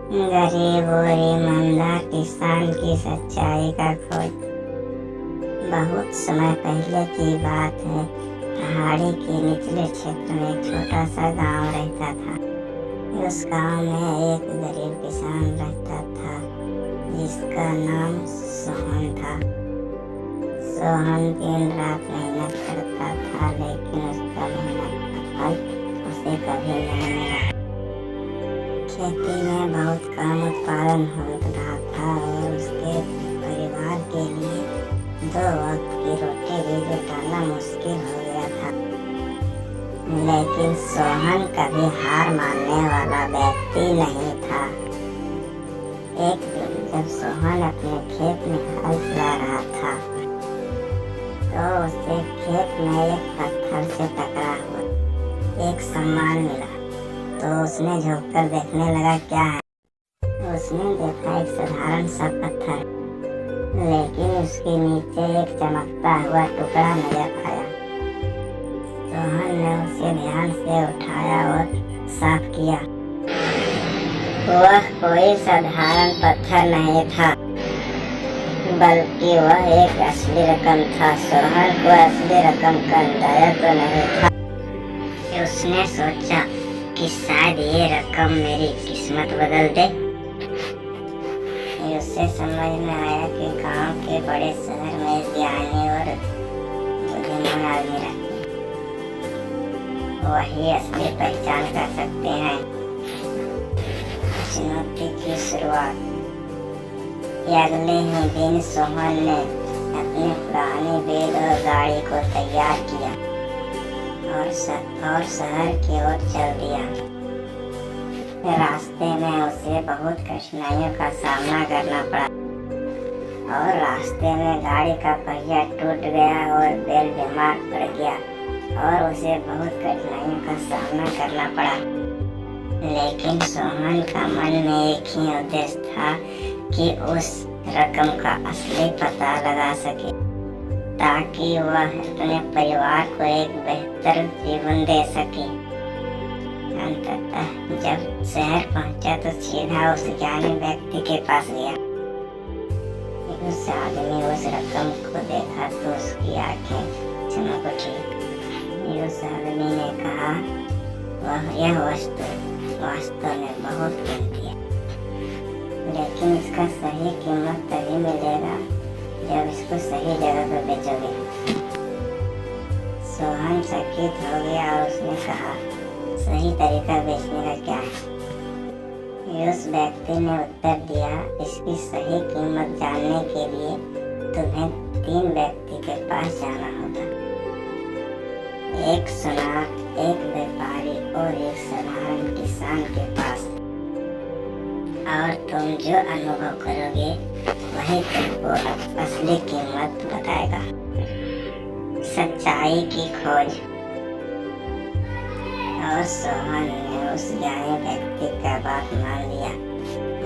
गरीब और ईमानदार किसान की सच्चाई का खोज। बहुत समय पहले की बात है। पहाड़ी के निचले क्षेत्र में एक छोटा सा गांव रहता था। उस गांव में एक गरीब किसान रहता था जिसका नाम सोहन था। सोहन दिन रात मेहनत करता था, लेकिन उसका मेहनत का फल उसे कभी नहीं मिला। खेती में बहुत कम उत्पादन हो रहा था और उसके परिवार के लिए 2 वक्त की रोटी भी जुटाना मुश्किल हो गया था। लेकिन सोहन कभी हार मानने वाला व्यक्ति नहीं था। एक दिन जब सोहन अपने खेत में हल चला रहा था तो उसे खेत में एक पत्थर से टकरा हुआ एक सामान मिला। तो उसने झुककर देखने लगा क्या है। उसने देखा एक साधारण सा पत्थर, लेकिन उसके नीचे एक चमकता हुआ टुकड़ा नजर आया। सोहन ने उसे ध्यान से उठाया और साफ किया। वह कोई साधारण पत्थर नहीं था, बल्कि वह एक असली रकम था। सोहन को असली रकम का अंदाजा तो नहीं था। उसने सोचा कि शायद ये रकम मेरी किस्मत बदल दे। उसे समझ में आया कि गांव के बड़े शहर में ज्ञानी और बुद्धिमान आदमी रहते हैं, वही असली पहचान कर सकते हैं। चुनौती की शुरुआत। अगले ही दिन सोहन ने अपनी पुरानी बैल और गाड़ी को तैयार किया और शहर की ओर चल दिया। रास्ते में उसे बहुत कठिनाइयों का सामना करना पड़ा और रास्ते में गाड़ी का पहिया टूट गया और बैल बीमार पड़ गया और उसे बहुत कठिनाइयों का सामना करना पड़ा। लेकिन सोहन का मन में एक ही उद्देश्य था कि उस रकम का असली पता लगा सके, ताकि वह अपने परिवार को एक बेहतर जीवन दे सके। अंततः जब शहर पहुंचा तो सीधा उस ज्ञानी व्यक्ति के पास गया। उस आदमी उस रकम को देखा तो उसकी आंखें चमक उठी। उस आदमी ने कहा, यह वस्तु वास्तव में बहुत कीमती है, लेकिन इसका सही कीमत तभी मिलेगा जब इसको सही जगह पर बेचोगे। सोहन चकित हो गया और उसने कहा, सही तरीका बेचने का क्या है? उस व्यक्ति ने उत्तर दिया, इसकी सही कीमत जानने के लिए तुम्हें 3 व्यक्ति के पास जाना होगा। एक सुनार, एक व्यापारी और एक साधारण किसान के पास। और तुम जो अनुभव करोगे वही तुमको असली कीमत बताएगा। सच्चाई की खोज। और सोहन ने उस ज्ञानी व्यक्ति का बात मान लिया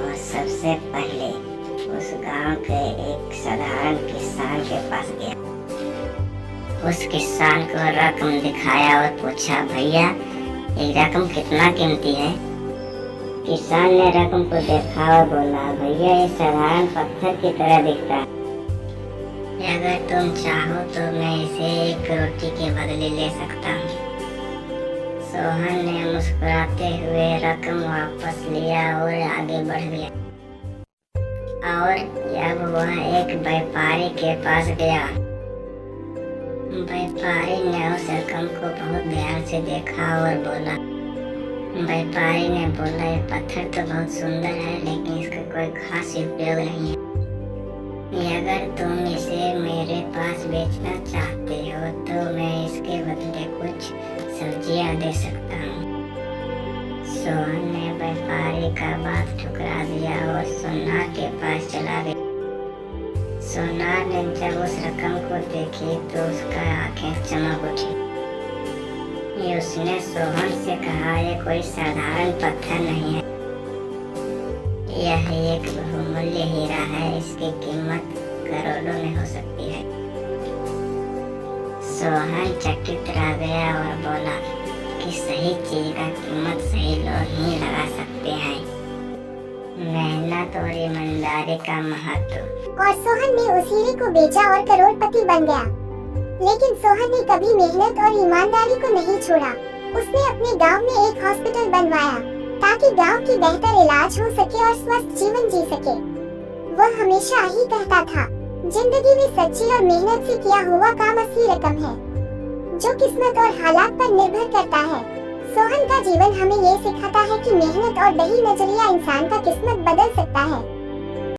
और सबसे पहले उस गांव के एक साधारण किसान के पास गया। उस किसान को रकम दिखाया और पूछा, भैया ये रकम कितना कीमती है? किसान ने रकम को देखा और बोला, भैया ये साधारण पत्थर की तरह दिखता है। अगर तुम चाहो तो मैं इसे एक रोटी के बदले ले सकता हूँ। सोहन ने मुस्कुराते हुए रकम वापस लिया और आगे बढ़ गया। और जब वह एक व्यापारी के पास गया, व्यापारी ने उस रकम को बहुत ध्यान से देखा और बोला, व्यापारी ने बोला, ये पत्थर तो बहुत सुंदर है, लेकिन इसका कोई खास उपयोग नहीं है। अगर तुम इसे मेरे पास बेचना चाहते हो तो मैं इसके बदले कुछ सब्जियां दे सकता हूँ। सोहन ने व्यापारी का बात ठुकरा दिया और सोनार के पास चला गया। सोनार ने जब उस रकम को देखी तो उसका आंखें चमक उठी। उसने सोहन से कहा, यह कोई साधारण पत्थर नहीं है, यह एक बहुमूल्य हीरा है, इसकी कीमत करोड़ों में हो सकती है। सोहन चकित रह गया और बोला कि सही चीज का कीमत सही लोग ही लगा सकते हैं। मेहनत और ईमानदारी का महत्व। और सोहन ने उस हीरे को बेचा और करोड़पति बन गया। लेकिन सोहन ने कभी मेहनत और ईमानदारी को नहीं छोड़ा। उसने अपने गांव में एक हॉस्पिटल बनवाया ताकि गांव की बेहतर इलाज हो सके और स्वस्थ जीवन जी सके। वह हमेशा ही कहता था, जिंदगी में सच्ची और मेहनत से किया हुआ काम असली रकम है, जो किस्मत और हालात पर निर्भर करता है। सोहन का जीवन हमें ये सिखाता है कि मेहनत और सही नजरिया इंसान का किस्मत बदल सकता है।